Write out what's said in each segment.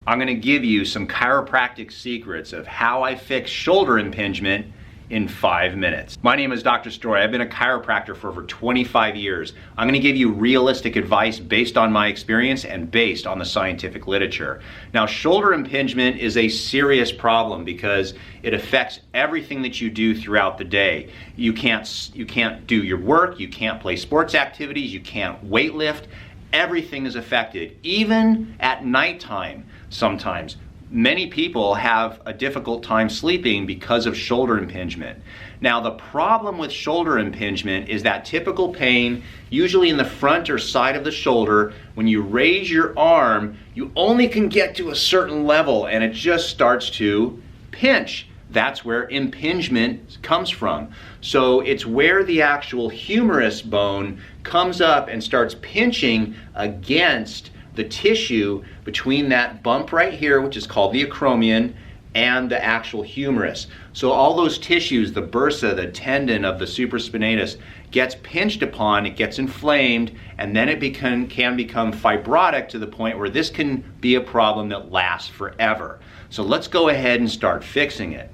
I'm going to give you some chiropractic secrets of how I fix shoulder impingement in 5 minutes. My name is Dr. Story. I've been a chiropractor for over 25 years. I'm going to give you realistic advice based on my experience and based on the scientific literature. Now, shoulder impingement is a serious problem because it affects everything that you do throughout the day. You can't do your work, you can't play sports activities, you can't weight lift. Everything is affected, even at nighttime sometimes. Many people have a difficult time sleeping because of shoulder impingement. Now, the problem with shoulder impingement is that typical pain, usually in the front or side of the shoulder. When you raise your arm, you only can get to a certain level and it just starts to pinch. That's where impingement comes from. So it's where the actual humerus bone comes up and starts pinching against the tissue between that bump right here, which is called the acromion, and the actual humerus. So all those tissues, the bursa, the tendon of the supraspinatus, gets pinched upon, it gets inflamed, and then it can become fibrotic to the point where this can be a problem that lasts forever. So let's go ahead and start fixing it.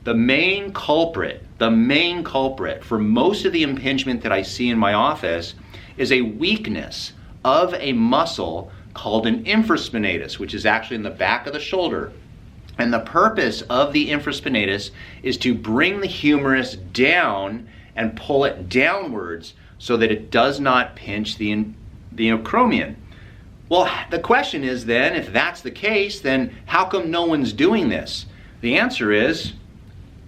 The main culprit for most of the impingement that I see in my office is a weakness of a muscle called an infraspinatus, which is actually in the back of the shoulder. And the purpose of the infraspinatus is to bring the humerus down and pull it downwards so that it does not pinch the acromion. Well, the question is then, if that's the case, then how come no one's doing this? The answer is,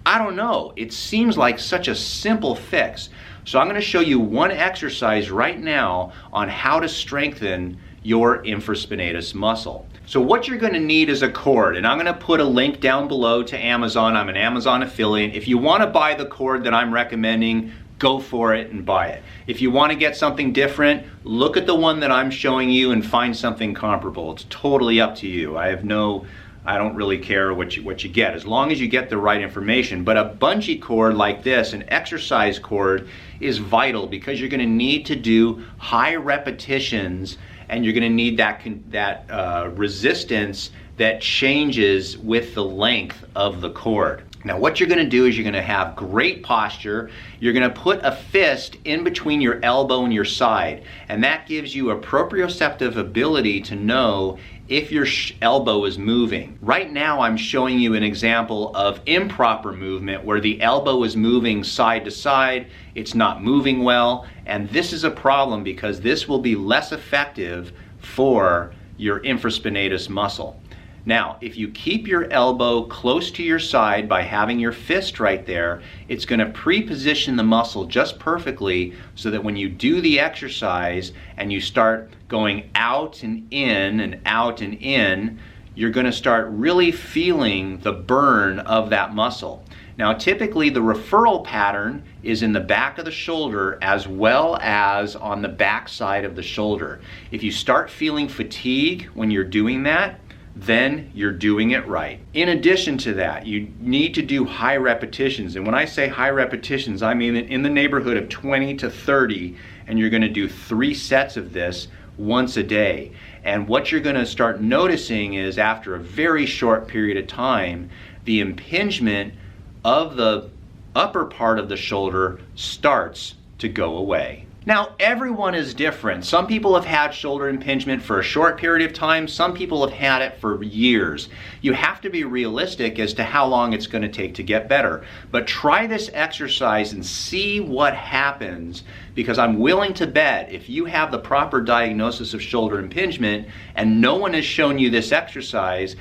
I don't know. It seems like such a simple fix. So I'm going to show you one exercise right now on how to strengthen your infraspinatus muscle. So what you're going to need is a cord, and I'm going to put a link down below to Amazon. I'm an Amazon affiliate. If you want to buy the cord that I'm recommending, go for it and buy it. If you want to get something different, look at the one that I'm showing you and find something comparable. It's totally up to you. I don't really care what you get, as long as you get the right information. But a bungee cord like this, an exercise cord, is vital because you're going to need to do high repetitions, and you're going to need that resistance that changes with the length of the cord. Now, what you're going to do is you're going to have great posture. You're going to put a fist in between your elbow and your side, and that gives you a proprioceptive ability to know if your elbow is moving. Right now, I'm showing you an example of improper movement where the elbow is moving side to side. It's not moving well, and this is a problem because this will be less effective for your infraspinatus muscle. Now, if you keep your elbow close to your side by having your fist right there, it's going to pre-position the muscle just perfectly so that when you do the exercise and you start going out and in and out and in, you're going to start really feeling the burn of that muscle. Now, typically the referral pattern is in the back of the shoulder as well as on the back side of the shoulder. If you start feeling fatigue when you're doing that, then you're doing it right. In addition to that, you need to do high repetitions. And when I say high repetitions, I mean in the neighborhood of 20 to 30, and you're going to do 3 sets of this once a day. And what you're going to start noticing is after a very short period of time, the impingement of the upper part of the shoulder starts to go away. Now, everyone is different. Some people have had shoulder impingement for a short period of time. Some people have had it for years. You have to be realistic as to how long it's going to take to get better. But try this exercise and see what happens, because I'm willing to bet if you have the proper diagnosis of shoulder impingement and no one has shown you this exercise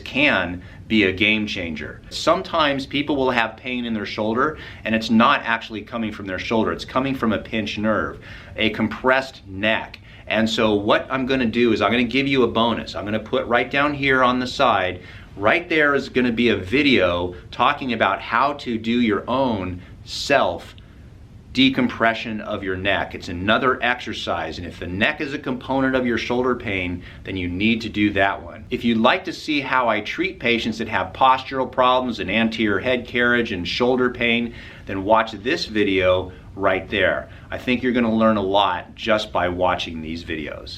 can be a game changer. Sometimes people will have pain in their shoulder and it's not actually coming from their shoulder, it's coming from a pinched nerve, a compressed neck. And so what I'm going to do is I'm going to give you a bonus. I'm going to put right down here on the side, right there is going to be a video talking about how to do your own self decompression of your neck. It's another exercise, and if the neck is a component of your shoulder pain, then you need to do that one. If you'd like to see how I treat patients that have postural problems and anterior head carriage and shoulder pain, then watch this video right there. I think you're going to learn a lot just by watching these videos.